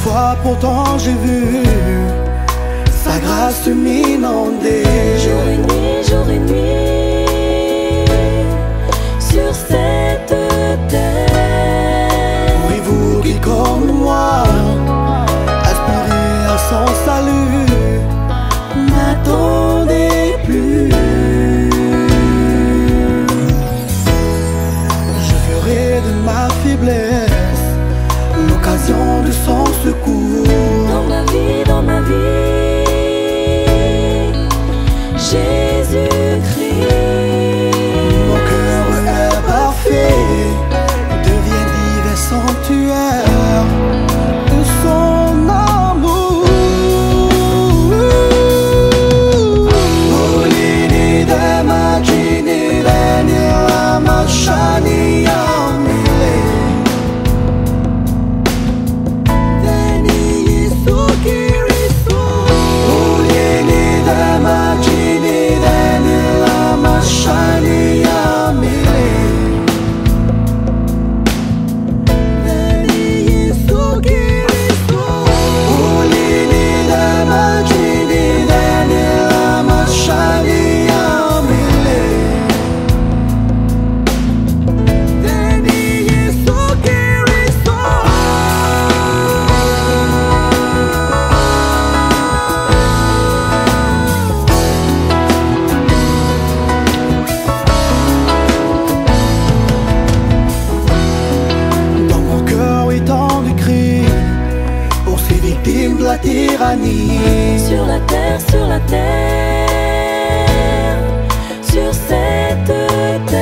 fois pourtant j'ai vu sa grâce m'inonder. Jour et nuit, sur cette terre. Oui, vous qui comme moi aspirez à son salut, n'attendez plus. Je ferai de ma faiblesse l'occasion de son secours. Dans ma vie, Jésus-Christ. Mon cœur est parfait, devient divin sanctuaire de son amour. Ulini de magini la machani amile. Deni sukirisu. Ulini de magini la machani amile. Deni sukirisu. Ulini de magini la machani amile. Deni sukirisu. Dans mon cœur est tant de cris pour ces victimes de la tyrannie. Sur la terre, sur cette terre.